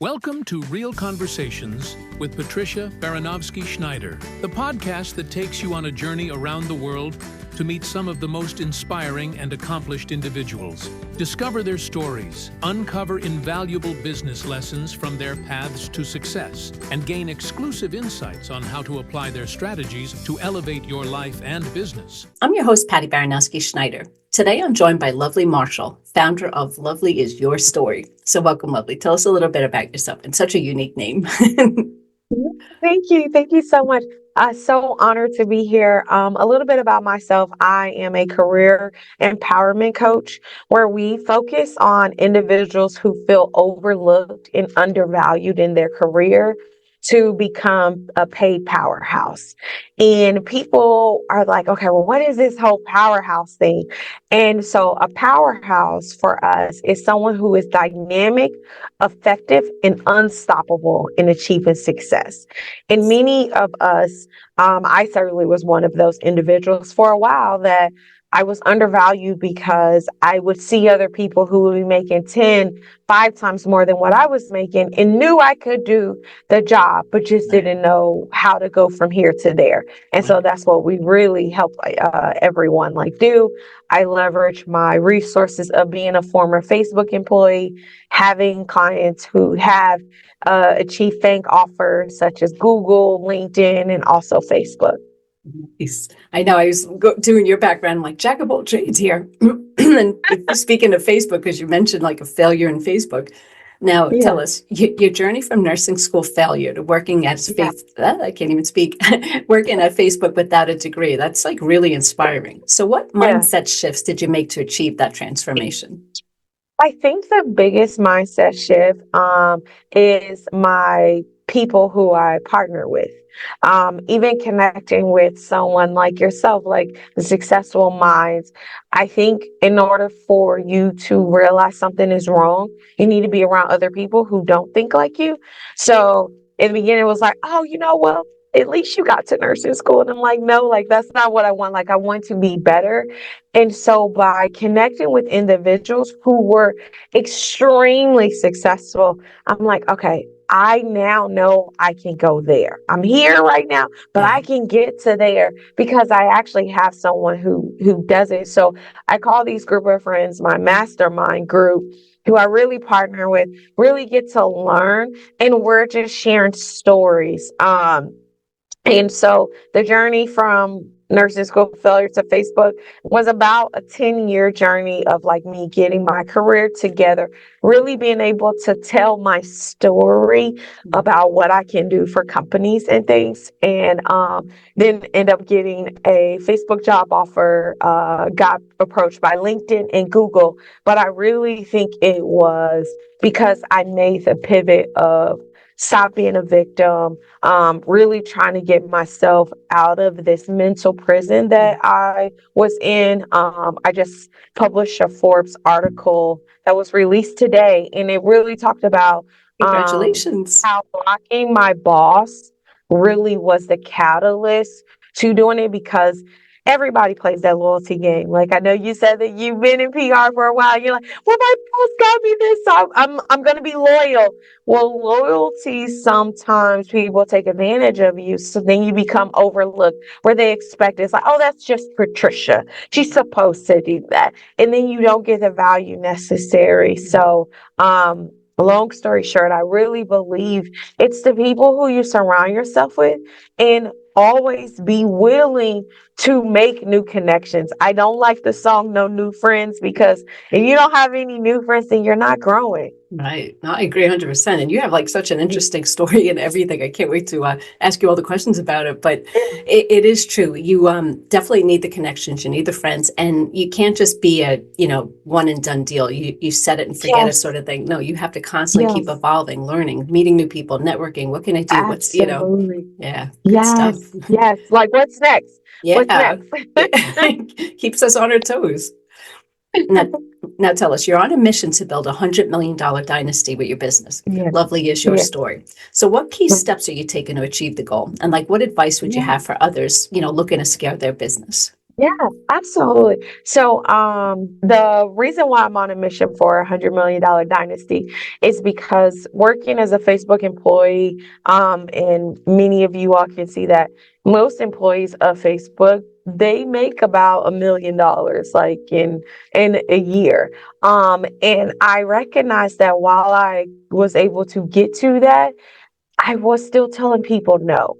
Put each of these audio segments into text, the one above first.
Welcome to Real Conversations with Patricia Baranovsky-Schneider, the podcast that takes you on a journey around the world to meet some of the most inspiring and accomplished individuals. Discover their stories, uncover invaluable business lessons from their paths to success, and gain exclusive insights on how to apply their strategies to elevate your life and business. I'm your host, Patty Baranovsky-Schneider. Today, I'm joined by Lovely Marshall, founder of Lovely is Your Story. So welcome, Lovely. Tell us a little bit about yourself. And such a unique name. Thank you. Thank you so much. So honored to be here. A little bit about myself. I am a career empowerment coach where we focus on individuals who feel overlooked and undervalued in their career to become a paid powerhouse. And people are like, okay, well, what is this whole powerhouse thing? And so a powerhouse for us is someone who is dynamic, effective, and unstoppable in achieving success. And many of us, I certainly was one of those individuals for a while that I was undervalued because I would see other people who would be making 5 times more than what I was making and knew I could do the job, but just didn't know how to go from here to there. And so that's what we really help everyone do. I leverage my resources of being a former Facebook employee, having clients who have achieved FANG offers such as Google, LinkedIn, and also Facebook. Nice. I know I was doing your background, I'm like, jack of all trades here. And speaking of Facebook, because you mentioned like a failure in Facebook. Now, tell us your journey from nursing school failure to working at I can't even speak, working at Facebook without a degree. That's like really inspiring. So what mindset shifts did you make to achieve that transformation? I think the biggest mindset shift is my people who I partner with. Even connecting with someone like yourself, like the successful minds. I think in order for you to realize something is wrong, you need to be around other people who don't think like you. So in the beginning, it was like, oh, well, at least you got to nursing school. And I'm like, no, that's not what I want. I want to be better. And so by connecting with individuals who were extremely successful, I'm like, okay, I now know I can go there. I'm here right now, but I can get to there because I actually have someone who does it. So I call these group of friends my mastermind group, who I really partner with, really get to learn, and we're just sharing stories. And so the journey from nursing school failure to Facebook was about a 10-year journey of me getting my career together, really being able to tell my story about what I can do for companies and things. And then end up getting a Facebook job offer, got approached by LinkedIn and Google. But I really think it was because I made the pivot of stop being a victim, really trying to get myself out of this mental prison that I was in. I just published a Forbes article that was released today, and it really talked about congratulations, how blocking my boss really was the catalyst to doing it, because everybody plays that loyalty game. I know you said that you've been in PR for a while. You're like, well, my boss got me this, so I'm going to be loyal. Well, loyalty, sometimes people take advantage of you, so then you become overlooked, where they expect it's like, oh, that's just Patricia. She's supposed to do that. And then you don't get the value necessary. So, long story short, I really believe it's the people who you surround yourself with, and always be willing to make new connections. I don't like the song No New Friends, because if you don't have any new friends, then you're not growing. Right. No, I agree 100%. And you have such an interesting story and everything. I can't wait to ask you all the questions about it. But it is true. You definitely need the connections. You need the friends. And you can't just be a, one and done deal. You set it and forget it sort of thing. No, you have to constantly keep evolving, learning, meeting new people, networking. What can I do? What's, Absolutely. Good stuff. Yes. What's next? Yeah. What's next? Keeps us on our toes. Now tell us, you're on a mission to build $100 million dynasty with your business. Yes. Lovely is your story. So what key steps are you taking to achieve the goal? And what advice would you have for others, looking to scale their business? Yeah, absolutely. So, the reason why I'm on a mission for $100 million dynasty is because working as a Facebook employee, and many of you all can see that most employees of Facebook, they make about $1 million, like in a year. And I recognize that while I was able to get to that, I was still telling people no.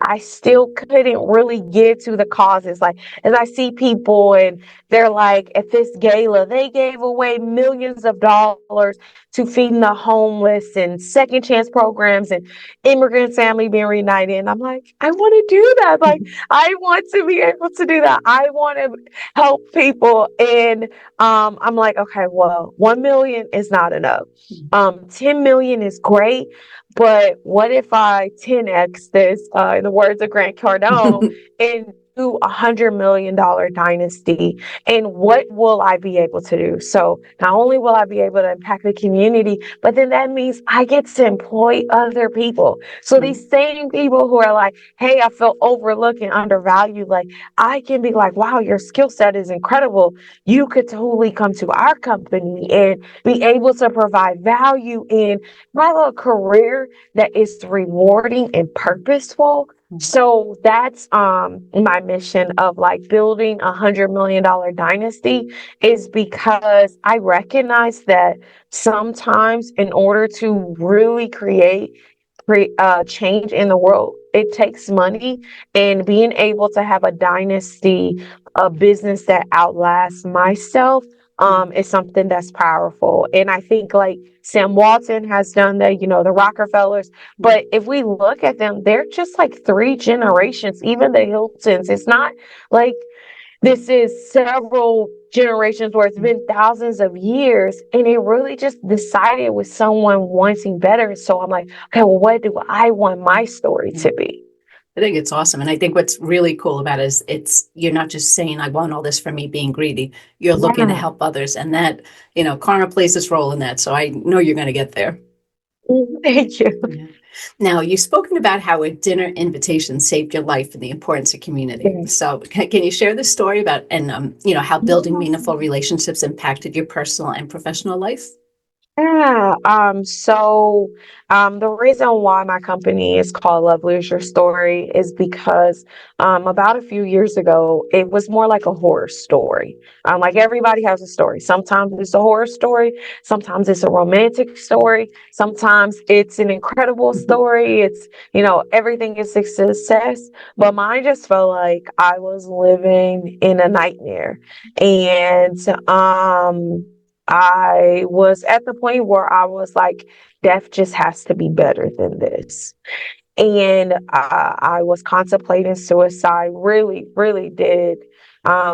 I still couldn't really get to the causes. Like, as I see people and they're like, at this gala, they gave away millions of dollars to feeding the homeless and second chance programs and immigrant family being reunited. And I'm like, I want to do that. Like, I want to be able to do that. I want to help people. And I'm like, okay, well, 1 million is not enough. 10 million is great. But what if I 10x this, in the words of Grant Cardone, and do $100 million dynasty? And what will I be able to do? So not only will I be able to impact the community, but then that means I get to employ other people. So these same people who are like, hey, I feel overlooked and undervalued, like I can be like, wow, your skill set is incredible. You could totally come to our company and be able to provide value and have a career that is rewarding and purposeful. So that's my mission of like building $100 million dynasty, is because I recognize that sometimes in order to really create change in the world, it takes money, and being able to have a dynasty, a business that outlasts myself, is something that's powerful. And I think like Sam Walton has done that, the Rockefellers. But if we look at them, they're just like 3 generations, even the Hiltons. It's not like this is several generations where it's been thousands of years, and it really just decided with someone wanting better. So I'm like, okay, well, what do I want my story to be? I think it's awesome. And I think what's really cool about it is you're not just saying, I want all this for me being greedy. You're looking to Yeah. help others. And that, karma plays its role in that. So I know you're going to get there. Thank you. Yeah. Now, you've spoken about how a dinner invitation saved your life and the importance of community. Yeah. So can you share the story about, and, how building meaningful relationships impacted your personal and professional life? Yeah. The reason why my company is called Love Lose Your Story is because about a few years ago, it was more like a horror story. Like everybody has a story. Sometimes it's a horror story, sometimes it's a romantic story, sometimes it's an incredible story. It's, everything is a success. But mine just felt like I was living in a nightmare. And I was at the point where I was like, death just has to be better than this. And I was contemplating suicide, really, really did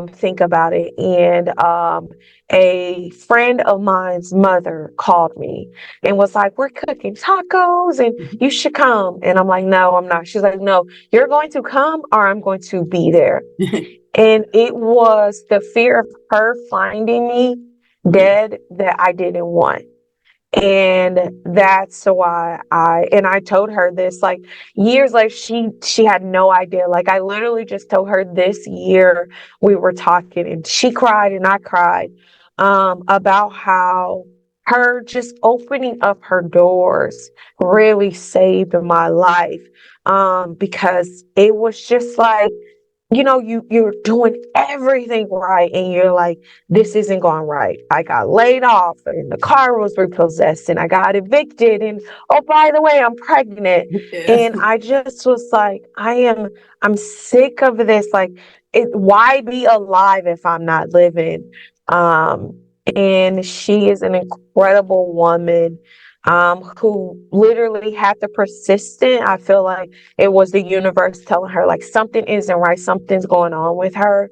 think about it. And a friend of mine's mother called me and was like, we're cooking tacos and you should come. And I'm like, no, I'm not. She's like, no, you're going to come or I'm going to be there. And it was the fear of her finding me dead that I didn't want. And that's why I told her this like years later. She had no idea. Like I literally just told her this year we were talking, and she cried and I cried about how her just opening up her doors really saved my life, because it was just like, you're doing everything right and you're like, this isn't going right. I got laid off and the car was repossessed and I got evicted, and oh, by the way, I'm pregnant. Yeah. And I just was like, I'm sick of this. Like, why be alive if I'm not living? And she is an incredible woman, who literally had the persistent. I feel like it was the universe telling her like something isn't right, something's going on with her.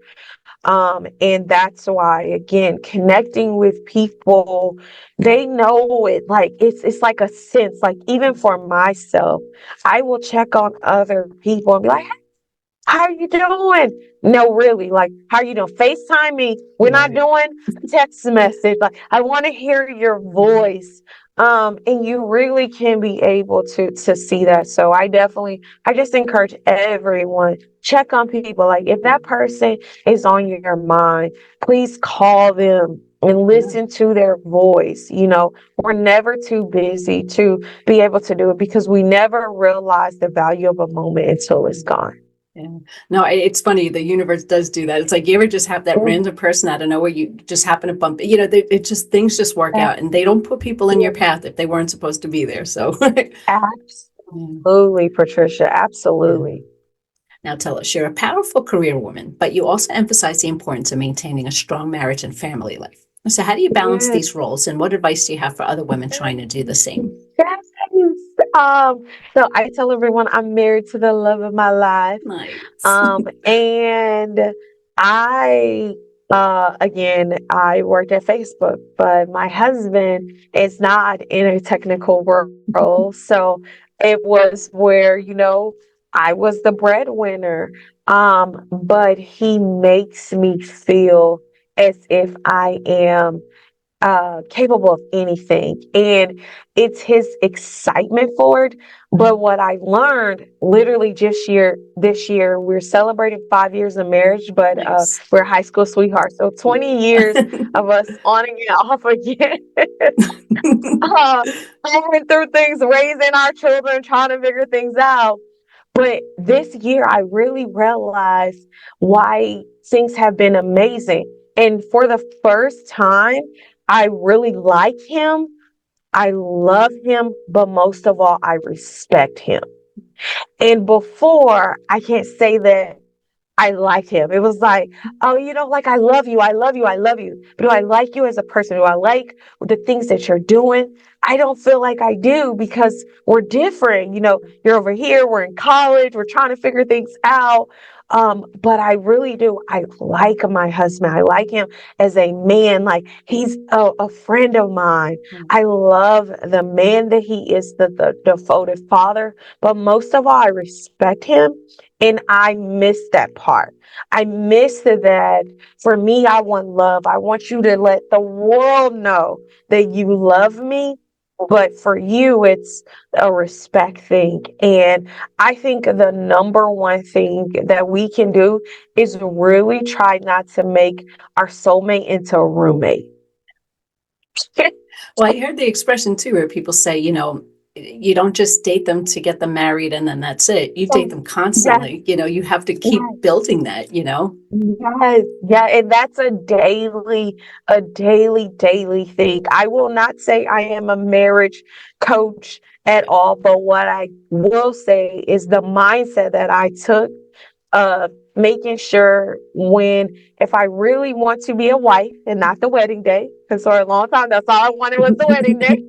And that's why, again, connecting with people, they know it. Like it's like a sense. Like even for myself, I will check on other people and be like, how are you doing? No, really, like, how are you doing? FaceTime me. We're not doing text message. Like, I want to hear your voice. And you really can be able to see that. So I just encourage everyone, check on people. Like if that person is on your mind, please call them and listen to their voice. We're never too busy to be able to do it because we never realize the value of a moment until it's gone. Yeah. No, it's funny. The universe does do that. It's like you ever just have that random person out of nowhere, you just happen to bump, things just work out, and they don't put people in your path if they weren't supposed to be there. So, Absolutely, Patricia. Absolutely. Now tell us, you're a powerful career woman, but you also emphasize the importance of maintaining a strong marriage and family life. So how do you balance these roles, and what advice do you have for other women trying to do the same? Yes. So I tell everyone I'm married to the love of my life. Nice. And I, again, I worked at Facebook, but my husband is not in a technical role. So it was where, I was the breadwinner. But he makes me feel as if I am capable of anything. And it's his excitement for it. But what I learned literally this year, we're celebrating 5 years of marriage, but Nice. we're high school sweethearts. So 20 years of us on and off again. Going through things, raising our children, trying to figure things out. But this year, I really realized why things have been amazing. And for the first time, I really like him. I love him, but most of all, I respect him. And before, I can't say that I like him. It was like, oh, like I love you, I love you, I love you. But do I like you as a person? Do I like the things that you're doing? I don't feel like I do because we're different. You're over here, we're in college, we're trying to figure things out. But I really do. I like my husband. I like him as a man. Like he's a friend of mine. I love the man that he is, the devoted father. But most of all, I respect him. And I miss that part. I miss that. For me, I want love. I want you to let the world know that you love me. But for you, it's a respect thing. And I think the number one thing that we can do is really try not to make our soulmate into a roommate. Well, I heard the expression too, where people say, you don't just date them to get them married and then that's it. You date them constantly. You have to keep building that. Yes, yeah, and that's a daily thing. I will not say I am a marriage coach at all, but what I will say is the mindset that I took of making sure if I really want to be a wife and not the wedding day, because for a long time that's all I wanted was the wedding day.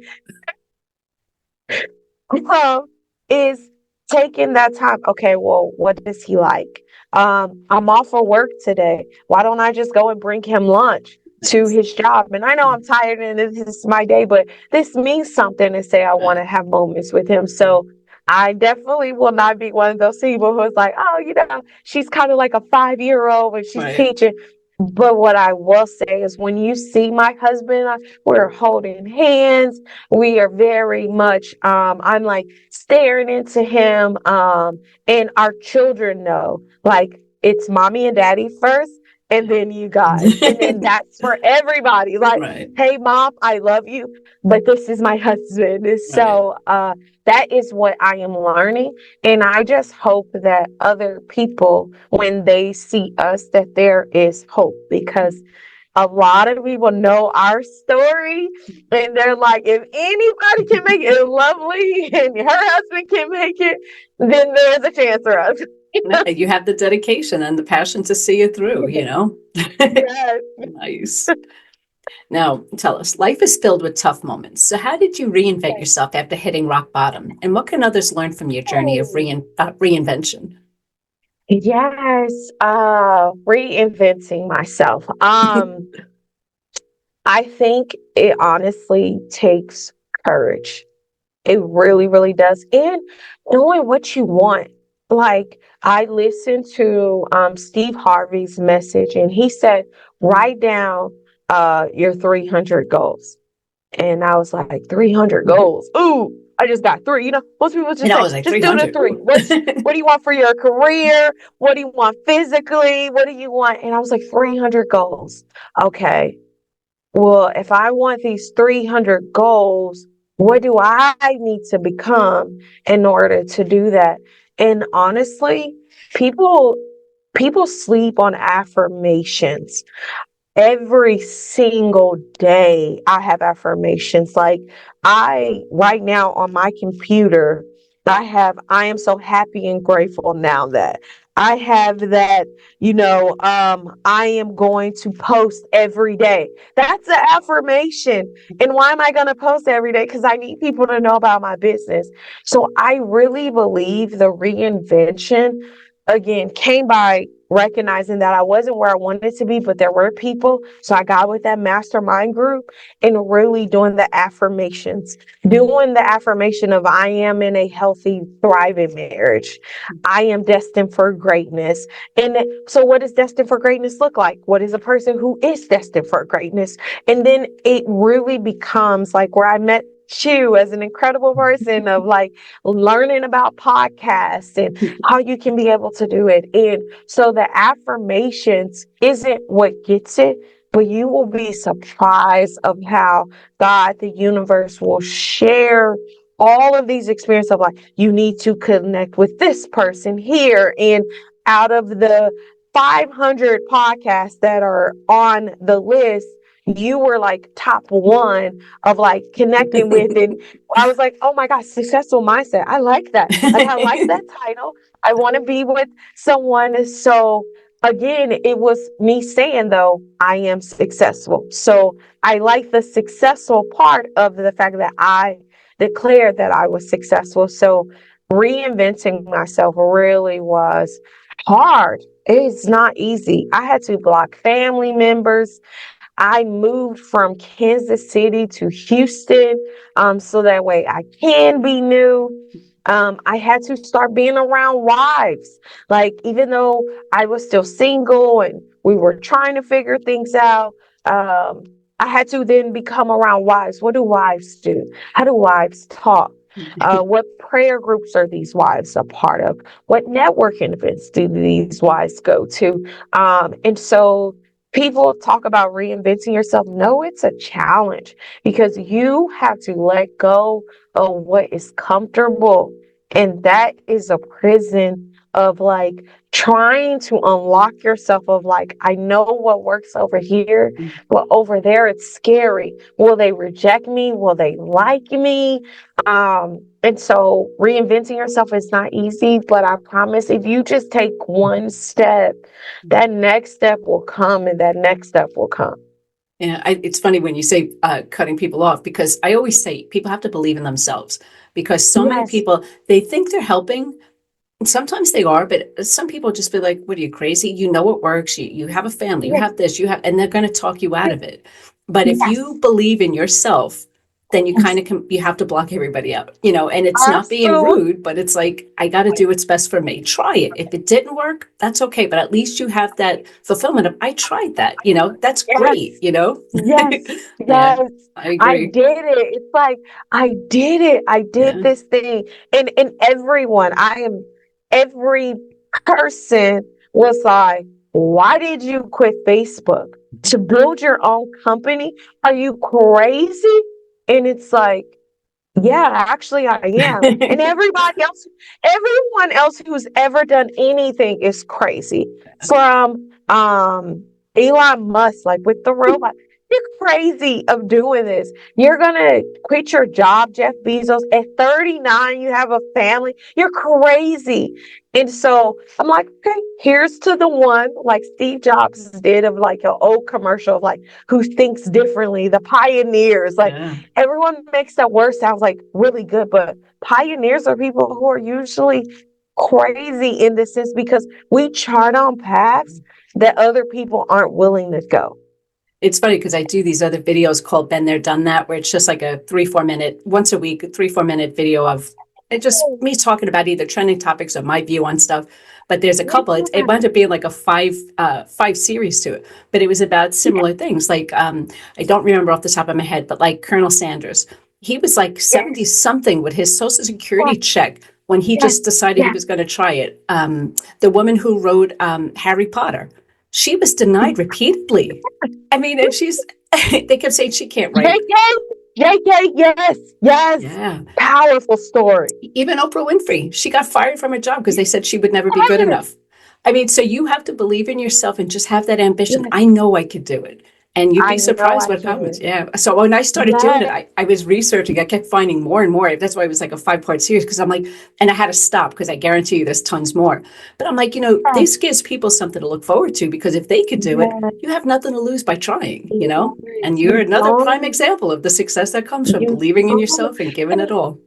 Is taking that time. Okay, well, what does he like? I'm off for work today. Why don't I just go and bring him lunch to his job? And I know I'm tired and this is my day, but this means something to say I want to have moments with him. So I definitely will not be one of those people who's like, oh, she's kind of like a 5-year-old when she's teaching. But what I will say is when you see my husband, we're holding hands. We are very much, I'm like staring into him. And our children know, like, it's mommy and daddy first, and then you guys. And then that's for everybody. Like, hey, mom, I love you, but this is my husband. So that is what I am learning. And I just hope that other people, when they see us, that there is hope, because a lot of people know our story and they're like, if anybody can make it lovely and her husband can make it, then there's a chance for us. You have the dedication and the passion to see it through, Yes. Nice. Now, tell us, life is filled with tough moments. So how did you reinvent yourself after hitting rock bottom? And what can others learn from your journey of reinvention? Yes, reinventing myself. I think it honestly takes courage. It really, really does. And knowing what you want. Like, I listened to Steve Harvey's message, and he said, write down your 300 goals. And I was like, 300 goals. Ooh, I just got three. Most people just And I say, was like, just do the 300. three. What do you want for your career? What do you want physically? What do you want? And I was like, 300 goals. Okay. Well, if I want these 300 goals, what do I need to become in order to do that? And honestly, people people sleep on affirmations. Every single day I have affirmations. Like right now on my computer, I am so happy and grateful now that I have that, I am going to post every day. That's an affirmation. And why am I going to post every day? Because I need people to know about my business. So I really believe the reinvention, again, came by recognizing that I wasn't where I wanted to be, but there were people. So I got with that mastermind group and really doing the affirmations, doing the affirmation of I am in a healthy, thriving marriage. I am destined for greatness. And so what does destined for greatness look like? What is a person who is destined for greatness? And then it really becomes like where I met you as an incredible person of like learning about podcasts and how you can be able to do it. And so the affirmations isn't what gets it, but you will be surprised of how God, the universe, will share all of these experiences of like, you need to connect with this person here. And out of the 500 podcasts that are on the list, you were like top one of like connecting with. And I was like, oh my gosh, successful mindset. I like that. Like, I like that title. I want to be with someone. So again, it was me saying though, I am successful. So I like the successful part of the fact that I declared that I was successful. So reinventing myself really was hard. It's not easy. I had to block family members. I moved from Kansas City to Houston, so that way I can be new. I had to start being around wives. Like, even though I was still single and we were trying to figure things out, I had to then become around wives. What do wives do? How do wives talk? What prayer groups are these wives a part of? What networking events do these wives go to? And so people talk about reinventing yourself. No, it's a challenge because you have to let go of what is comfortable. And that is a prison of like trying to unlock yourself of like, I know what works over here, but over there it's scary. Will they reject me? Will they like me? And so reinventing yourself is not easy, but I promise if you just take one step, that next step will come and that next step will come. Yeah, it's funny when you say cutting people off, because I always say people have to believe in themselves, because so many people, they think they're helping. Sometimes they are, but some people just be like, what are you, crazy? You know what works. You have a family, you have this, and they're going to talk you out of it. But if you believe in yourself, then you kind of you have to block everybody out, and it's not being rude, but it's like, I got to do what's best for me. Try it. If it didn't work, that's okay. But at least you have that fulfillment of, I tried that, that's great, Yes, Yeah, yes. I I agree. did it. It's like I did it. I did this thing. And everyone, every person was like, why did you quit Facebook to build your own company? Are you crazy? And it's like, yeah, actually I am. And everyone else who's ever done anything is crazy. From Elon Musk, like with the robot. You're crazy of doing this. You're gonna quit your job, Jeff Bezos. At 39, you have a family. You're crazy. And so I'm like, okay, here's to the one like Steve Jobs did of like an old commercial of like who thinks differently, the pioneers. Like everyone makes that word sounds like really good, but pioneers are people who are usually crazy in this sense because we chart on paths that other people aren't willing to go. It's funny because I do these other videos called Been There, Done That, where it's just like a 3-4 minute, once a week, 3-4 minute video of It's just me talking about either trending topics or my view on stuff. But there's a couple. It wound up being like a five series to it. But it was about similar things. Like I don't remember off the top of my head, but like Colonel Sanders, he was like 70 something with his Social Security check when he just decided he was going to try it. The woman who wrote Harry Potter, she was denied repeatedly. I mean, and they kept saying she can't write. JK, yes. Yeah. Powerful story. Even Oprah Winfrey, she got fired from her job because they said she would never be good enough. I mean, so you have to believe in yourself and just have that ambition. I know I could do it. And you'd be surprised what happens. Yeah. So when I started doing it, I was researching. I kept finding more and more. That's why it was like a 5-part series, because I'm like, and I had to stop because I guarantee you there's tons more. But I'm like, this gives people something to look forward to, because if they could do it, you have nothing to lose by trying, And you're another prime example of the success that comes from believing in yourself and giving it all.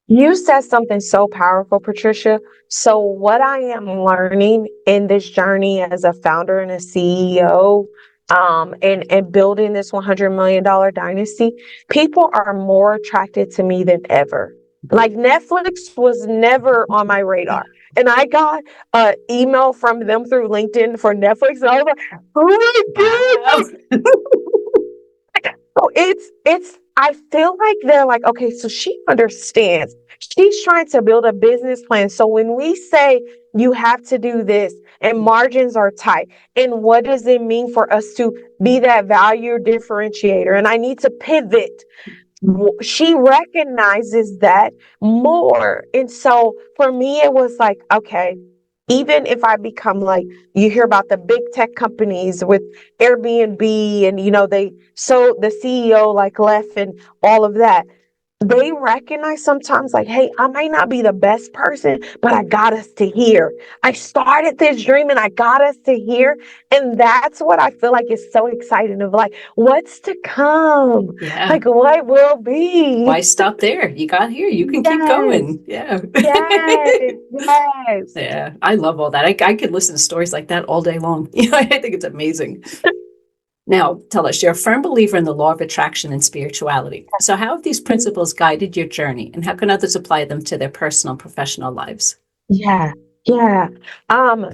You said something so powerful, Patricia. So what I am learning in this journey as a founder and a CEO, and building this $100 million dynasty, people are more attracted to me than ever. Like Netflix was never on my radar. And I got an email from them through LinkedIn for Netflix. And I was like, oh my God. So I feel like they're like, okay, so she understands. She's trying to build a business plan. So when we say you have to do this and margins are tight, and what does it mean for us to be that value differentiator? And I need to pivot. She recognizes that more. And so for me, it was like, okay, even if I become like, you hear about the big tech companies with Airbnb and, so the CEO like left and all of that. They recognize sometimes like, hey, I might not be the best person, but I got us to here. I started this dream and I got us to here. And that's what I feel like is so exciting, of like, what's to come? Yeah. Like what will be? Why stop there? You got here. You can keep going. Yeah. Yes. Yeah. I love all that. I could listen to stories like that all day long. I think it's amazing. Now, tell us, you're a firm believer in the law of attraction and spirituality. So how have these principles guided your journey, and how can others apply them to their personal and professional lives? Yeah.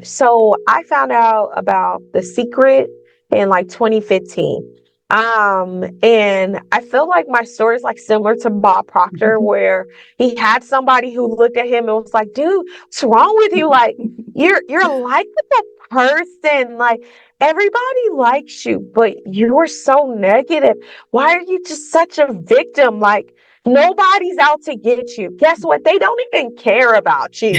So I found out about The Secret in like 2015. And I feel like my story is like similar to Bob Proctor, where he had somebody who looked at him and was like, dude, what's wrong with you? Like, you're like the person, like everybody likes you, but you're so negative. Why are you just such a victim? Like, nobody's out to get you. Guess what? They don't even care about you.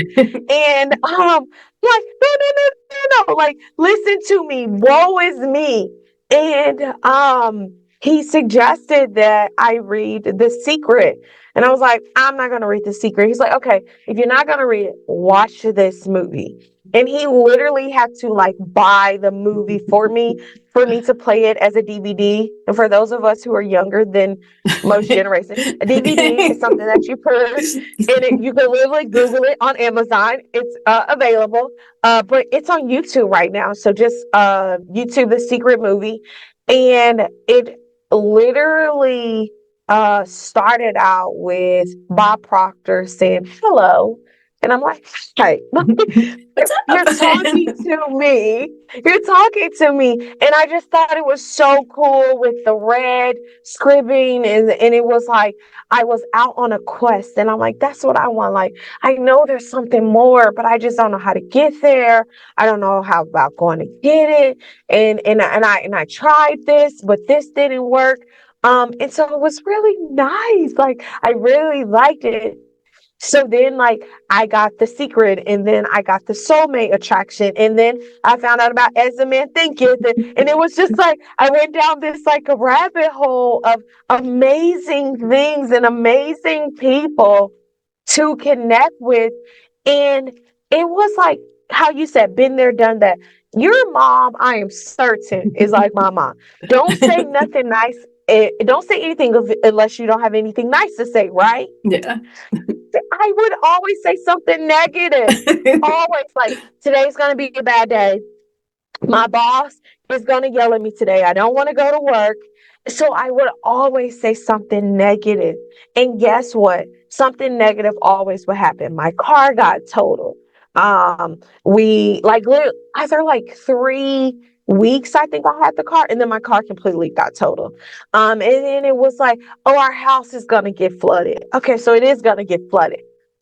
And like, no. Like, listen to me. Woe is me. And he suggested that I read The Secret. And I was like, I'm not going to read The Secret. He's like, okay, if you're not going to read it, watch this movie. And he literally had to like buy the movie for me to play it as a DVD. And for those of us who are younger than most generations, a DVD is something that you put in it. You can literally Google it on Amazon. It's available, but it's on YouTube right now. So just YouTube The Secret movie. And it literally started out with Bob Proctor saying hello. And I'm like, hey, you're talking to me. You're talking to me. And I just thought it was so cool with the red scribbing. And it was like, I was out on a quest. And I'm like, that's what I want. Like, I know there's something more, but I just don't know how to get there. I don't know how about going to get it. And I tried this, but this didn't work. And so it was really nice. Like, I really liked it. So then like I got The Secret, and then I got the soulmate attraction, and then I found out about As a Man Thinketh, and it was just like I went down this like a rabbit hole of amazing things and amazing people to connect with. And it was like how you said, been there, done that. Your mom, I am certain, is like my mom. Don't say nothing nice. Don't say anything unless you don't have anything nice to say, right? Yeah. I would always say something negative. Always like, today's going to be a bad day. My boss is going to yell at me today. I don't want to go to work. so I would always say something negative. And guess what? Something negative always would happen. My car got totaled. We like literally after like 3 weeks, I think I had the car, and then my car completely got totaled. And then it was like, oh, our house is gonna get flooded. Okay, so it is gonna get flooded.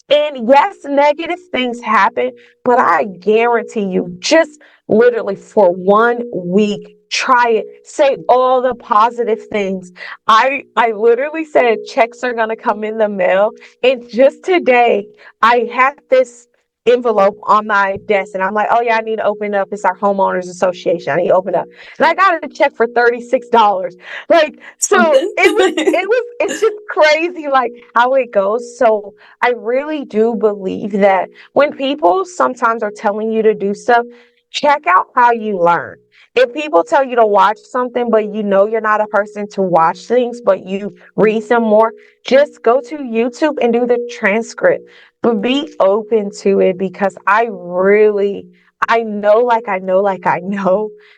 And yes, negative things happen, but I guarantee you, just literally for 1 week, try it. Say all the positive things. I literally said checks are gonna come in the mail. And just today, I had this envelope on my desk, and I'm like, oh yeah, I need to open it up. It's our homeowners association. I need to open it up. And I got a check for $36. Like, so Something. it's just crazy like how it goes. So I really do believe that when people sometimes are telling you to do stuff, check out how you learn. If people tell you to watch something, but you know you're not a person to watch things, but you read some more, just go to YouTube and do the transcript. But be open to it, because I know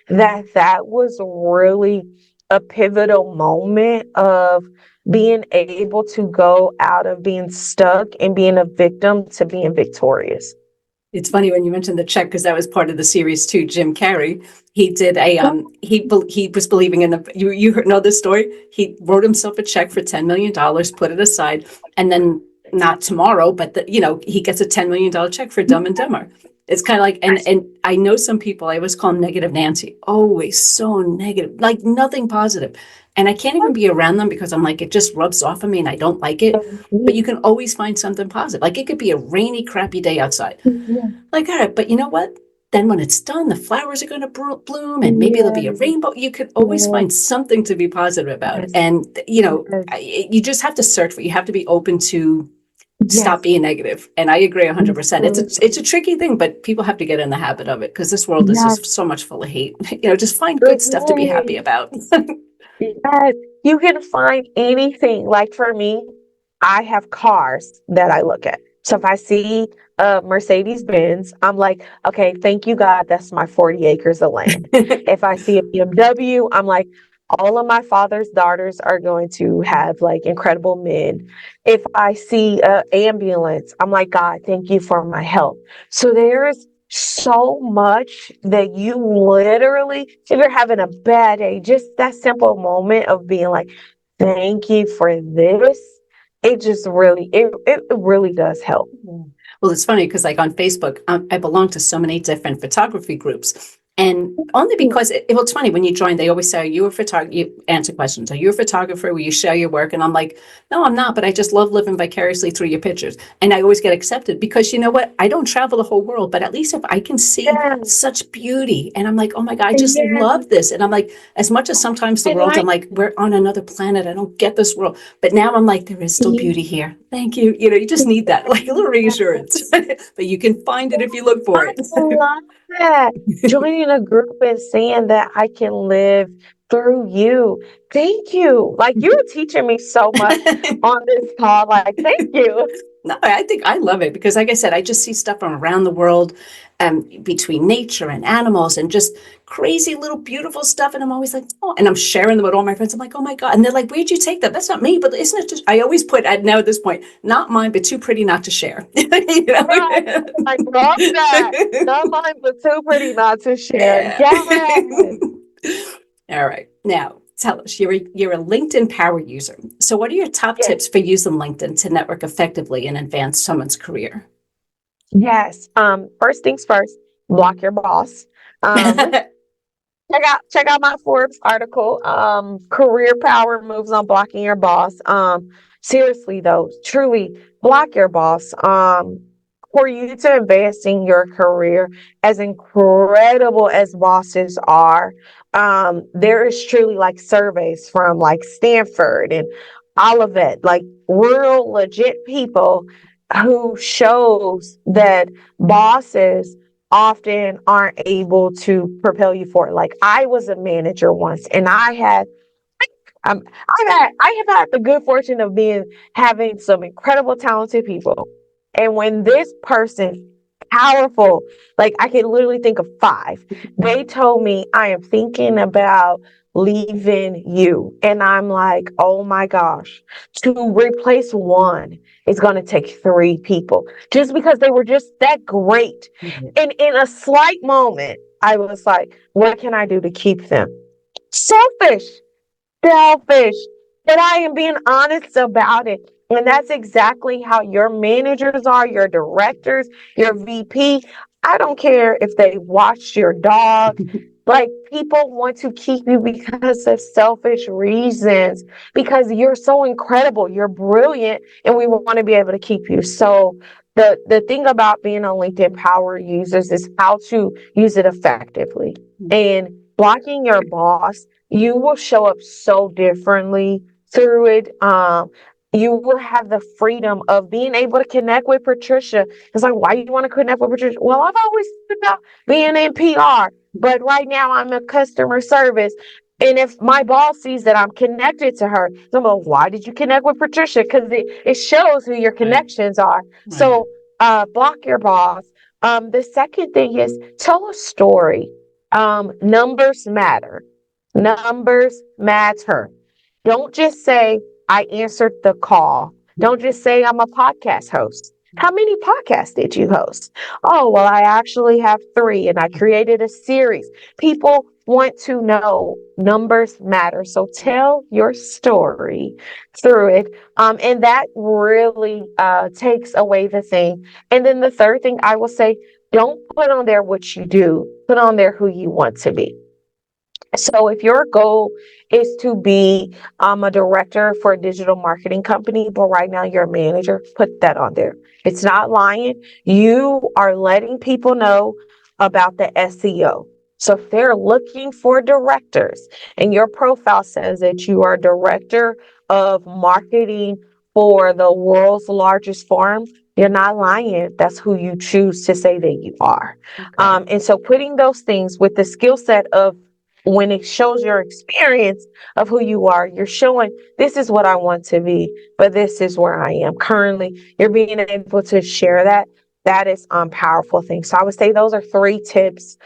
that was really a pivotal moment of being able to go out of being stuck and being a victim to being victorious. It's funny when you mentioned the check, because that was part of the series too. Jim Carrey, he did he was believing in know this story. He wrote himself a check for $10 million, put it aside, and then not tomorrow, but he gets a $10 million check for Dumb and Dumber. It's kind of like, and I know some people, I always call them Negative Nancy, always so negative, like nothing positive. And I can't even be around them because I'm like, it just rubs off on me and I don't like it. But you can always find something positive. Like it could be a rainy, crappy day outside. Like, all right, but you know what? Then when it's done, the flowers are going to bloom and maybe there'll be a rainbow. You could always find something to be positive about. And, you just have to search for it. You have to be open to stop being negative. And I agree 100%. It's a tricky thing, but people have to get in the habit of it, because this world is just so much full of hate. Just find good stuff to be happy about. Yes, you can find anything. Like for me, I have cars that I look at. So if I see a Mercedes Benz, I'm like, okay, thank you, God, that's my 40 acres of land. If I see a BMW, I'm like, all of my father's daughters are going to have like incredible men. If I see an ambulance, I'm like, God, thank you for my health. So there's so much that you literally, if you're having a bad day, just that simple moment of being like, thank you for this. It just really, it really does help. Well, it's funny because like on Facebook, I belong to so many different photography groups. And only because it's funny when you join, they always say, are you a photographer? You answer questions. Are you a photographer? Will you share your work? And I'm like, no, I'm not, but I just love living vicariously through your pictures. And I always get accepted because you know what? I don't travel the whole world, but at least if I can see such beauty and I'm like, oh my God, I just love this. And I'm like, as much as sometimes the world, I'm like, we're on another planet. I don't get this world. But now I'm like, there is still beauty here. Thank you. You just need that, like a little reassurance, but you can find it if you look for it. I love that. Joining a group and saying that I can live through you. Thank you. Like you're teaching me so much on this call. Like, thank you. No, I think I love it because, like I said, I just see stuff from around the world, between nature and animals and just crazy little beautiful stuff. And I'm always like, oh, and I'm sharing them with all my friends. I'm like, oh my God. And they're like, where'd you take that? That's not me, but isn't it just, I always put now at this point, not mine, but too pretty not to share. Right. I love that. Not mine, but too pretty not to share. Yes. All right. Now, tell us, you're a LinkedIn power user. So what are your top tips for using LinkedIn to network effectively and advance someone's career? Yes. First things first, block your boss. Check out my Forbes article. Career power moves on blocking your boss. Seriously though, truly block your boss. For you to invest in your career, as incredible as bosses are, there is truly like surveys from like Stanford and Olivet, like real legit people who shows that bosses often aren't able to propel you forward. Like I was a manager once, and I have had the good fortune of having some incredible talented people. And when this person, powerful, like I can literally think of five, they told me, I am thinking about leaving you. And I'm like, oh my gosh, to replace one is going to take 3 people just because they were just that great. And in a slight moment, I was like, what can I do to keep them? Selfish. Selfish. But I am being honest about it. And that's exactly how your managers are, your directors, your VP. I don't care if they watch your dog. Like, people want to keep you because of selfish reasons, because you're so incredible, you're brilliant, and we want to be able to keep you. So the thing about being on LinkedIn Power Users is how to use it effectively. And blocking your boss, you will show up so differently through it. You will have the freedom of being able to connect with Patricia. It's like, why do you want to connect with Patricia? Well, I've always thought about being in PR, but right now I'm in customer service. And if my boss sees that I'm connected to her, I'm like, why did you connect with Patricia? Because it shows who your connections are. So block your boss. The second thing is tell a story. Numbers matter. Numbers matter. Don't just say, I answered the call. Don't just say, I'm a podcast host. How many podcasts did you host? Oh, well, I actually have 3 and I created a series. People want to know numbers matter. So tell your story through it. And that really takes away the thing. And then the third thing I will say, don't put on there what you do, put on there who you want to be. So if your goal is to be a director for a digital marketing company, but right now you're a manager, put that on there. It's not lying. You are letting people know about the SEO. So if they're looking for directors and your profile says that you are director of marketing for the world's largest farm, you're not lying. That's who you choose to say that you are. Okay. And so putting those things with the skill set of when it shows your experience of who you are, you're showing this is what I want to be, but this is where I am currently. You're being able to share that. That is powerful thing. So I would say those are 3 tips,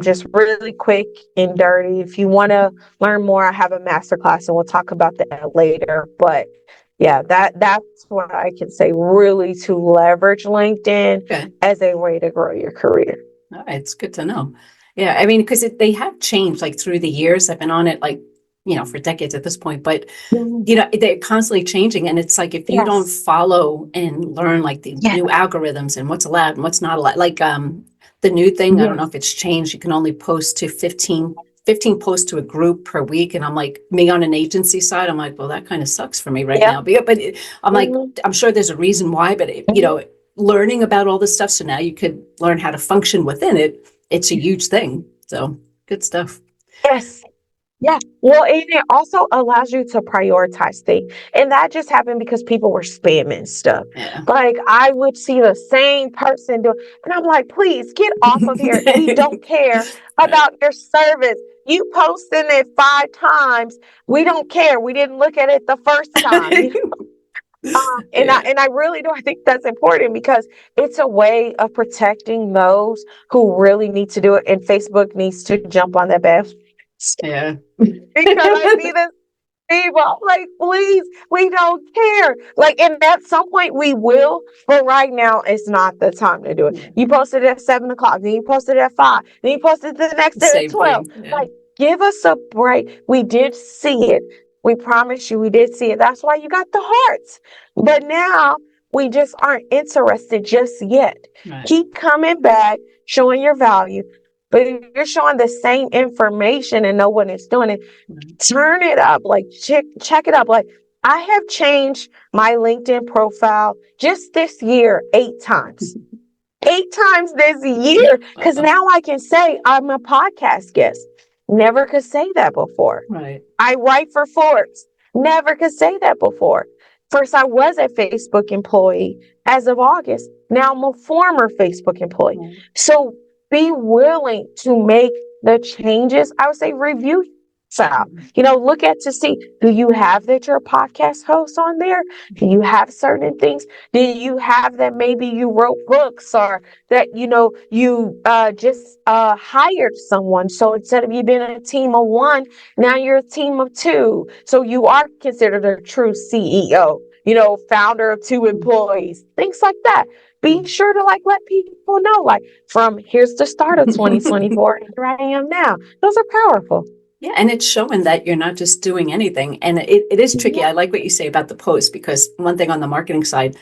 just really quick and dirty. If you want to learn more, I have a masterclass and we'll talk about that later. But yeah, that's what I can say, really, to leverage LinkedIn as a way to grow your career. All right, it's good to know. Yeah, I mean, because they have changed like through the years. I've been on it like, for decades at this point, but they're constantly changing. And it's like, if you don't follow and learn like the new algorithms and what's allowed and what's not allowed, like the new thing, I don't know if it's changed. You can only post to 15 posts to a group per week. And I'm like, me on an agency side, I'm like, well, that kind of sucks for me right now. But I'm like, I'm sure there's a reason why, but learning about all this stuff. So now you could learn how to function within it. It's a huge thing. So good stuff. Yes. Yeah. Well, and it also allows you to prioritize things. And that just happened because people were spamming stuff. Yeah. Like, I would see the same person do, and I'm like, please get off of here. We don't care about your service. You posted it 5 times. We don't care. We didn't look at it the first time. I really do. I think that's important because it's a way of protecting those who really need to do it. And Facebook needs to jump on that bed. Yeah. Because I see this people, I'm like, please, we don't care. Like, and at some point we will, but right now it's not the time to do it. Yeah. You posted at 7:00, then you posted at 5, then you posted the next day at 12. Yeah. Like, give us a break. We did see it. We promise you we did see it. That's why you got the hearts. But now we just aren't interested just yet. Right. Keep coming back, showing your value. But if you're showing the same information and no one is doing it, turn it up. Like, check it up. Like, I have changed my LinkedIn profile just this year 8 times. 8 times this year. Because now I can say I'm a podcast guest. Never could say that before. Right. I write for Forbes. Never could say that before. First, I was a Facebook employee as of August. Now I'm a former Facebook employee. So be willing to make the changes. I would say review So, look at to see, do you have that your podcast host on there? Do you have certain things? Do you have that maybe you wrote books, or that, you just hired someone. So instead of you being a team of one, now you're a team of two. So you are considered a true CEO, founder of two employees, things like that. Be sure to let people know, from here's the start of 2024 and here I am now. Those are powerful. Yeah, and it's showing that you're not just doing anything. And it is tricky. I like what you say about the post, because one thing on the marketing side,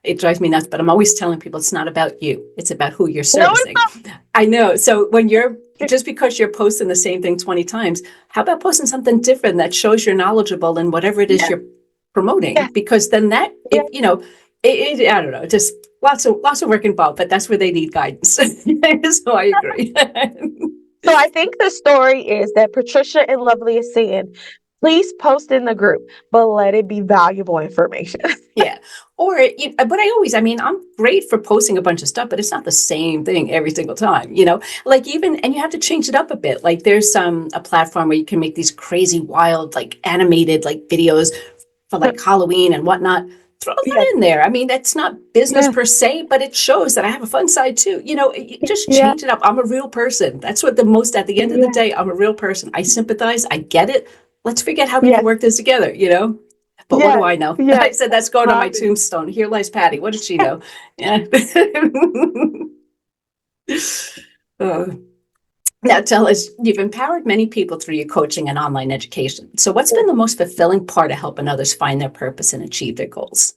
it drives me nuts, but I'm always telling people it's not about you. It's about who you're servicing. No. I know. So when just because you're posting the same thing 20 times, how about posting something different that shows you're knowledgeable in whatever it is you're promoting? Yeah. Because then I don't know, just lots of work involved, but that's where they need guidance. So I agree. So I think the story is that Patricia and Lovely is saying, please post in the group, but let it be valuable information. Yeah. But I'm great for posting a bunch of stuff, but it's not the same thing every single time, and you have to change it up a bit. Like there's a platform where you can make these crazy, wild, animated, videos for Halloween and whatnot. Throw that in there. That's not business per se, but it shows that I have a fun side too. Just change it up. I'm a real person. That's what at the end of the day, I'm a real person. I sympathize. I get it. Let's figure out how we can work this together, But what do I know? I said, that's going on my tombstone. Here lies Patty. What did she know? Yeah. Now tell us, you've empowered many people through your coaching and online education. So what's been the most fulfilling part of helping others find their purpose and achieve their goals?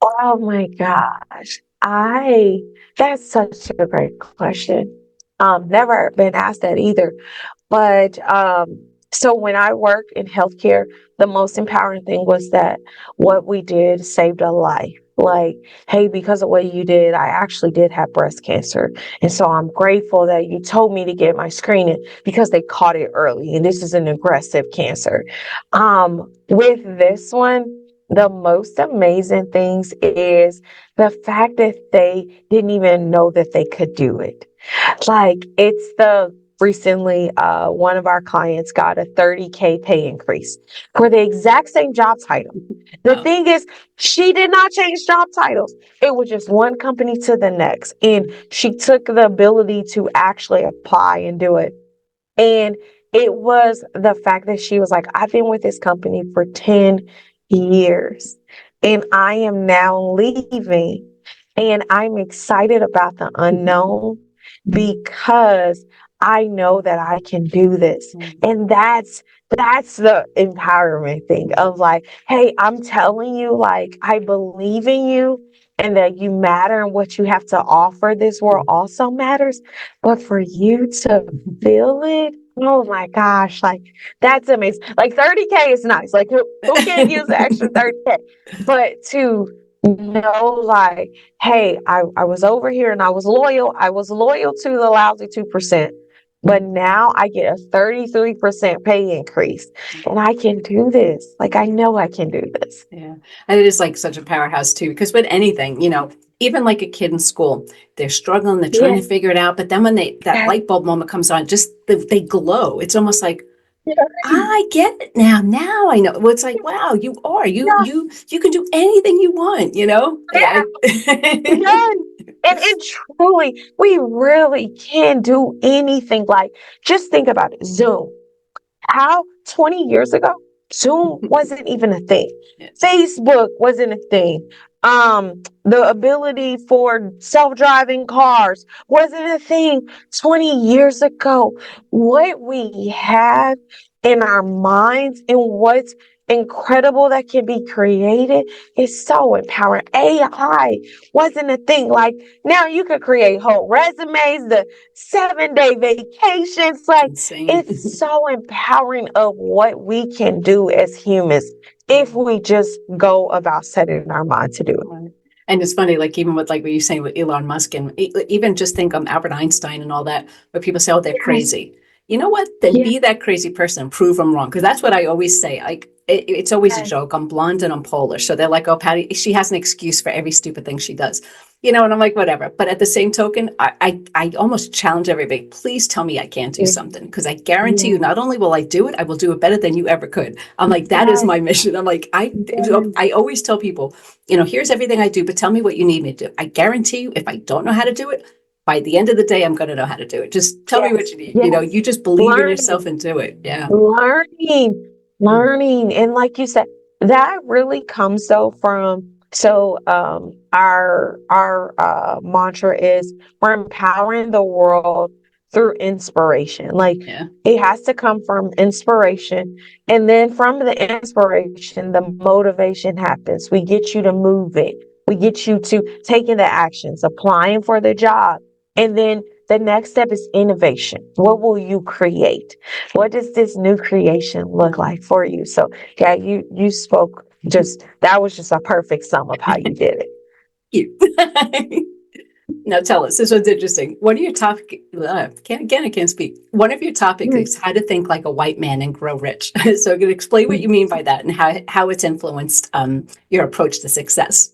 Oh my gosh. That's such a great question. Never been asked that either. But so when I worked in healthcare, the most empowering thing was that what we did saved a life. Hey, because of what you did, I actually did have breast cancer. And so I'm grateful that you told me to get my screening because they caught it early. And this is an aggressive cancer. With this one, the most amazing things is the fact that they didn't even know that they could do it. Recently, one of our clients got a $30K pay increase for the exact same job title. The thing is, she did not change job titles. It was just one company to the next. And she took the ability to actually apply and do it. And it was the fact that she was like, I've been with this company for 10 years and I am now leaving. And I'm excited about the unknown because I know that I can do this. And that's the empowerment thing of hey, I'm telling you, I believe in you and that you matter and what you have to offer this world also matters. But for you to feel it, oh my gosh, that's amazing. 30K is nice. Who can use the extra 30K? But to know hey, I was over here and I was loyal. I was loyal to the lousy 2%. But now I get a 33% pay increase and I can do this. I know I can do this. Yeah. And it is such a powerhouse too, because with anything, even a kid in school, they're struggling, they're trying to figure it out. But then when that light bulb moment comes on, just they glow. It's almost I get it now. Now I know. Well, it's wow, you can do anything you want, Yeah. And truly, we really can do anything. Just think about it. Zoom. How 20 years ago, Zoom wasn't even a thing. Facebook wasn't a thing. The ability for self-driving cars wasn't a thing 20 years ago. What we have in our minds and what's incredible that can be created is so empowering. AI wasn't a thing. Now you could create whole resumes, the 7-day vacations. It's so empowering of what we can do as humans if we just go about setting our mind to do it. And it's funny, even with what you're saying with Elon Musk, and even just think Albert Einstein and all that, where people say, oh, they're crazy. You know what? Then be that crazy person and prove them wrong. Because that's what I always say. It's always a joke. I'm blonde and I'm Polish. So they're oh, Patty, she has an excuse for every stupid thing she does. And I'm like, whatever. But at the same token, I almost challenge everybody, please tell me I can't do Yeah. something. Because I guarantee you, Yeah. not only will I do it, I will do it better than you ever could. I'm like, that is Yes. my mission. I'm like, Yes. I always tell people, here's everything I do, but tell me what you need me to do. I guarantee you, if I don't know how to do it, by the end of the day, I'm going to know how to do it. Just tell me what Yes. you need. Yes. You just believe in Learning. yourself and do it. Yeah. Learning, learning. And like you said, that really comes though from our mantra is we're empowering the world through inspiration. Like Yeah. it has to come from inspiration. And then from the inspiration, the motivation happens. We get you to move it. We get you to taking the actions, applying for the job. And then the next step is innovation. What will you create? What does this new creation look like for you? So yeah, you spoke that was just a perfect sum of how you did it. You. Now tell us, this one's interesting. One of your topic, I can't speak. One of your topics Mm. is how to think like a white man and grow rich. So I'm going to explain what you mean by that and how it's influenced your approach to success.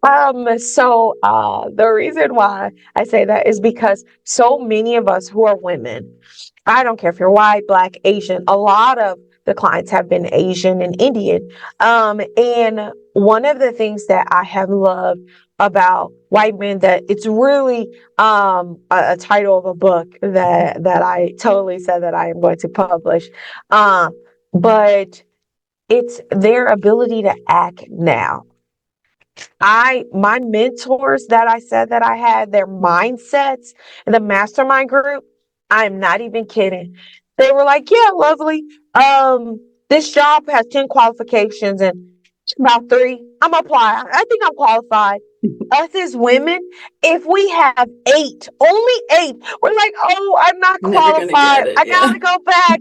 The reason why I say that is because so many of us who are women, I don't care if you're white, black, Asian, a lot of the clients have been Asian and Indian. And one of the things that I have loved about white men that it's really a title of a book that I totally said that I am going to publish. But it's their ability to act now. My mentors that I said that I had, their mindsets, the mastermind group, I'm not even kidding. They were like, yeah, lovely. This job has 10 qualifications and about 3. I'm applying. I think I'm qualified. Us as women, if we have 8, only 8, we're like, oh, I'm not Never going to qualified. get it. I Yeah. gotta go back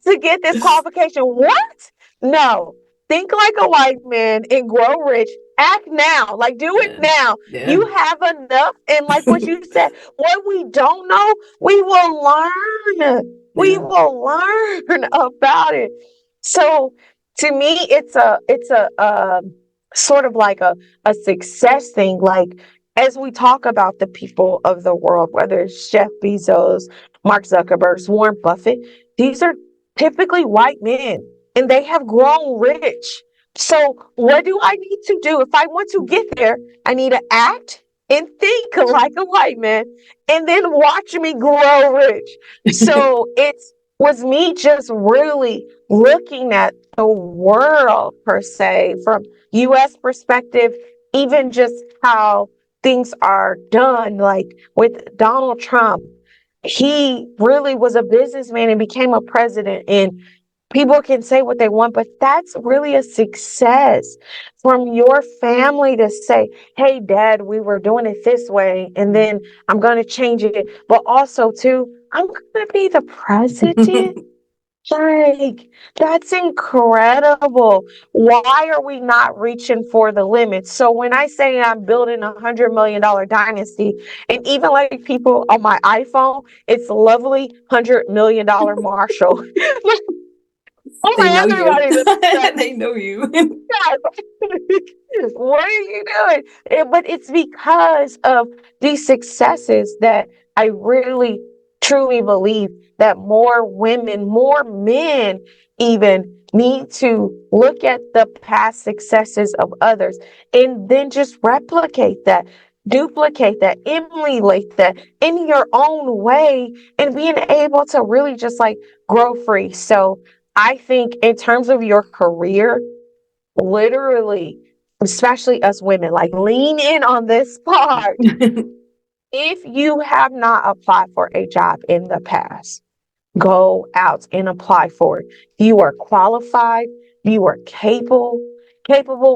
to get this qualification. What? No. Think like a white man and grow rich. Act now. Like do it Yeah. now. Yeah. You have enough. And like what you said, what we don't know, we will learn. We Yeah. will learn about it. So to me, it's a sort of like a success thing. Like as we talk about the people of the world, whether it's Jeff Bezos, Mark Zuckerberg, Warren Buffett, these are typically white men and they have grown rich. So what do I need to do? If I want to get there, I need to act and think like a white man and then watch me grow rich. So it was me just really looking at the world per se from US perspective, even just how things are done, like with Donald Trump. He really was a businessman and became a president, and people can say what they want, but that's really a success from your family to say, hey, dad, we were doing it this way, and then I'm going to change it. But also, too, I'm going to be the president. Like, that's incredible. Why are we not reaching for the limits? So when I say I'm building $100 million dynasty, and even like people on my iPhone, it's lovely $100 million Marshall. Oh They my, know you. everybody does that. They know you. What are you doing? But it's because of these successes that I really truly believe that more women, more men even need to look at the past successes of others and then just replicate that, duplicate that, emulate that in your own way and being able to really just like grow free. So I think in terms of your career, literally, especially us women, like lean in on this part. If you have not applied for a job in the past, go out and apply for it. You are qualified, you are capable,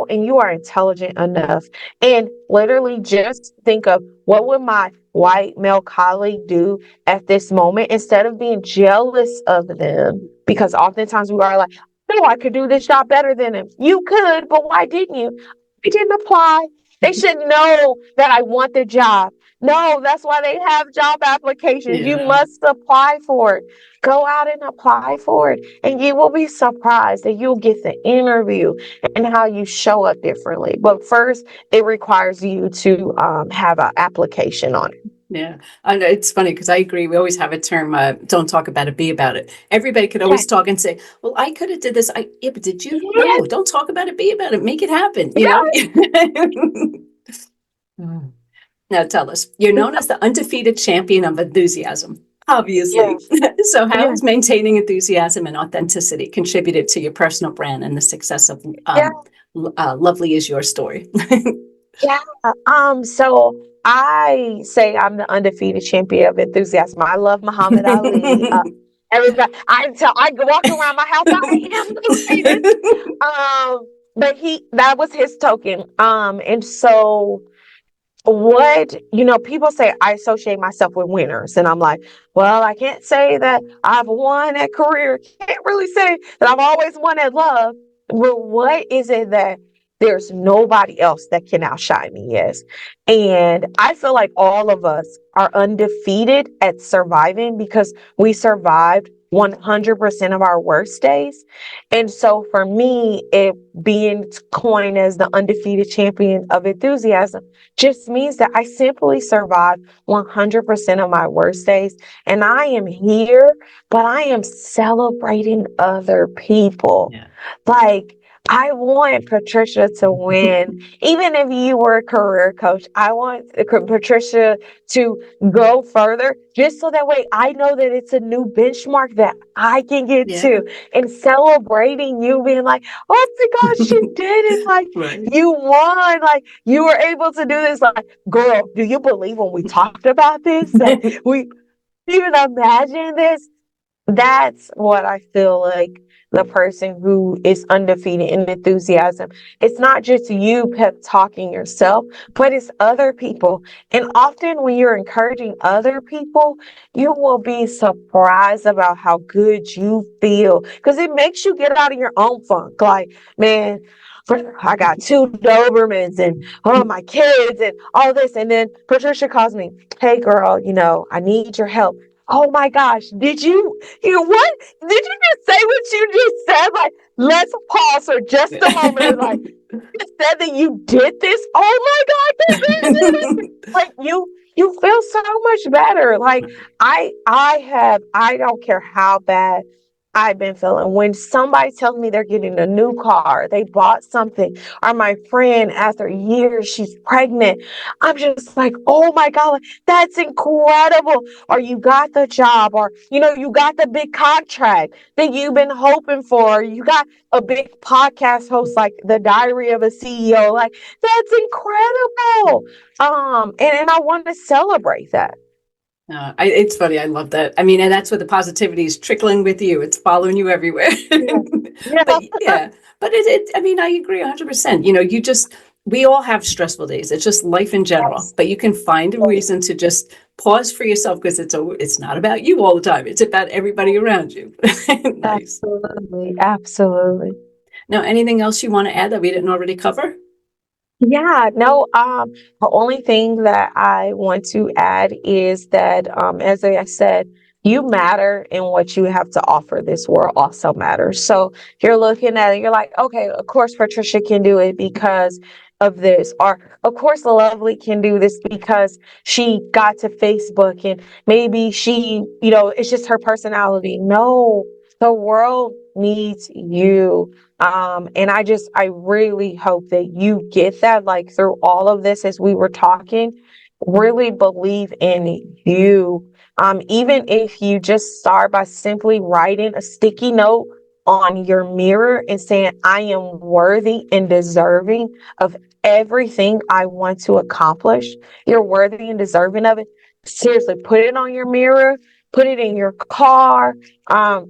and you are intelligent enough. And literally just think of what would my white male colleague do at this moment instead of being jealous of them. Because oftentimes we are like, no, I could do this job better than him. You could, but why didn't you? I didn't apply. They should know that I want the job. No, that's why they have job applications. You Yeah. must apply for it. Go out and apply for it, and you will be surprised that you'll get the interview and how you show up differently. But first, it requires you to have an application on it. Yeah, I know it's funny because I agree. We always have a term, don't talk about it, be about it. Everybody could Yeah, always talk and say, well, I could have did this. Yeah, but did you? yeah, No, don't talk about it, be about it. Make it happen, you yeah, know? Mm. Now tell us, you're known as the undefeated champion of enthusiasm, yeah, obviously. So how yeah, has maintaining enthusiasm and authenticity contributed to your personal brand and the success of yeah. Lovely is Your Story? Yeah. So I say I'm the undefeated champion of enthusiasm. I love Muhammad Ali. Everybody, I walk around my house. I am the greatest. But that was his token. And so people say I associate myself with winners, and I'm like, well, I can't say that I've won at career. Can't really say that I've always won at love. Well, what is it that there's nobody else that can outshine me? Yes. And I feel like all of us are undefeated at surviving because we survived 100% of our worst days. And so for me, it being coined as the undefeated champion of enthusiasm just means that I simply survived 100% of my worst days. And I am here, but I am celebrating other people. Yeah. Like, I want Patricia to win. Even if you were a career coach, I want Patricia to go further just so that way I know that it's a new benchmark that I can get Yeah. to. And celebrating you being like, oh my gosh, you did it. Like, Right. you won. Like, you were able to do this. Like, girl, do you believe when we talked about this that we even imagine this? That's what I feel like the person who is undefeated in enthusiasm. It's not just you pep talking yourself, but it's other people. And often when you're encouraging other people, you will be surprised about how good you feel because it makes you get out of your own funk. Like, man, I got two Dobermans and my kids and all this. And then Patricia calls me, hey girl, I need your help. Oh my gosh, what? Did you just say what you just said? Like, let's pause for just a moment. And like, you said that you did this. Oh my God, like you feel so much better. Like I don't care how bad I've been feeling. When somebody tells me they're getting a new car, they bought something, or my friend after years, she's pregnant. I'm just like, oh my God, like, that's incredible. Or you got the job, or you got the big contract that you've been hoping for. You got a big podcast host like the Diary of a CEO. Like, that's incredible. And I want to celebrate that. It's funny. I love that. I mean, and that's where the positivity is trickling with you. It's following you everywhere. Yeah. But Yeah. yeah, but I mean, I agree 100%. We all have stressful days. It's just life in general, but you can find a reason to just pause for yourself because it's not about you all the time. It's about everybody around you. Nice. Absolutely. Absolutely. Now, anything else you want to add that we didn't already cover? Yeah, no, the only thing that I want to add is that, as I said, you matter and what you have to offer this world also matters. So you're looking at it, you're like, okay, of course Patricia can do it because of this, or of course Lovely can do this because she got to Facebook and maybe she, it's just her personality. No, the world needs you. And I really hope that you get that, like through all of this, as we were talking, really believe in you. Even if you just start by simply writing a sticky note on your mirror and saying, I am worthy and deserving of everything I want to accomplish. You're worthy and deserving of it. Seriously, put it on your mirror, put it in your car,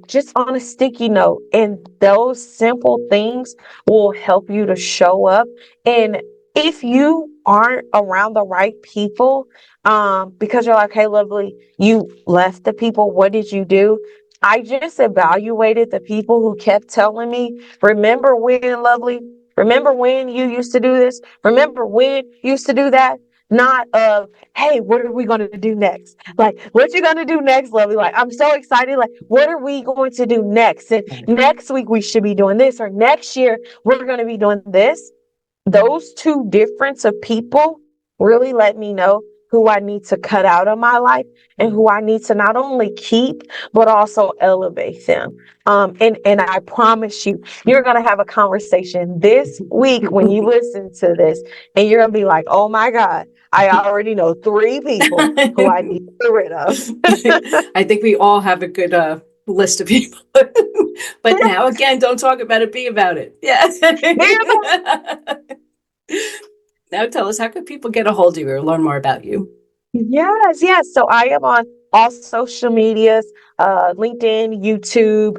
just on a sticky note. And those simple things will help you to show up. And if you aren't around the right people, because you're like, hey, Lovely, you left the people, what did you do? I just evaluated the people who kept telling me, remember when, Lovely? Remember when you used to do this? Remember when you used to do that? not of, hey, what are we going to do next? Like, what you going to do next, lovely? Like, I'm so excited. Like, what are we going to do next? And next week we should be doing this, or next year we're going to be doing this. Those two difference of people really let me know who I need to cut out of my life and who I need to not only keep, but also elevate them. And I promise you, you're going to have a conversation this week when you listen to this, and you're going to be like, oh my God, I already know 3 people who I need to get rid of. I think we all have a good list of people. But now, again, don't talk about it, be about it. Yeah. Now tell us, how can people get a hold of you or learn more about you? Yes. So I am on all social medias, LinkedIn, YouTube,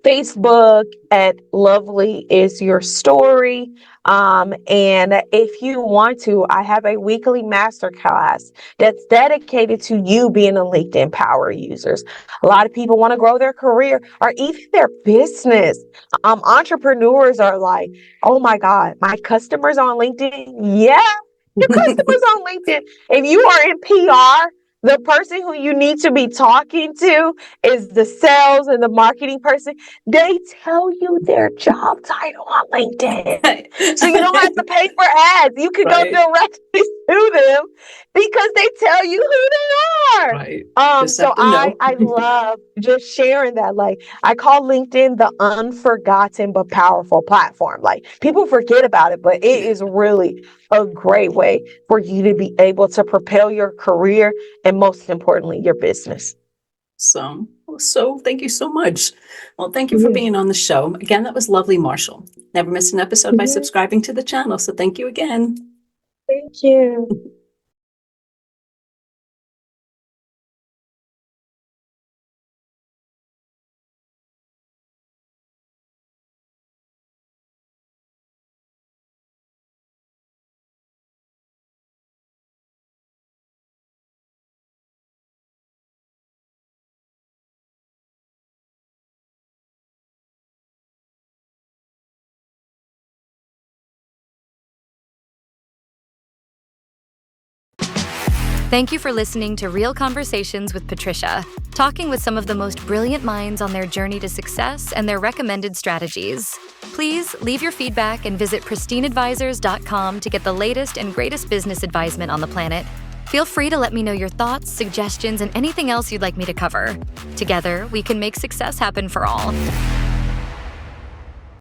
Facebook at Lovely Is Your Story. And if you want to, I have a weekly masterclass that's dedicated to you being a LinkedIn power users. A lot of people want to grow their career or even their business. Entrepreneurs are like, oh my God, my customers on LinkedIn. Yeah, your customers on LinkedIn. If you are in PR, the person who you need to be talking to is the sales and the marketing person. They tell you their job title on LinkedIn. So you don't have to pay for ads. You can go directly to them because they tell you who they are. Right. So I love just sharing that. Like, I call LinkedIn the unforgotten but powerful platform. Like, people forget about it, but it is really a great way for you to be able to propel your career and, most importantly, your business. So thank you so much. Well, thank you for being on the show. Again, that was Lovely Marshall. Never miss an episode by subscribing to the channel. So thank you again. Thank you. Thank you for listening to Real Conversations with Patricia, talking with some of the most brilliant minds on their journey to success and their recommended strategies. Please leave your feedback and visit pristineadvisors.com to get the latest and greatest business advisement on the planet. Feel free to let me know your thoughts, suggestions, and anything else you'd like me to cover. Together, we can make success happen for all.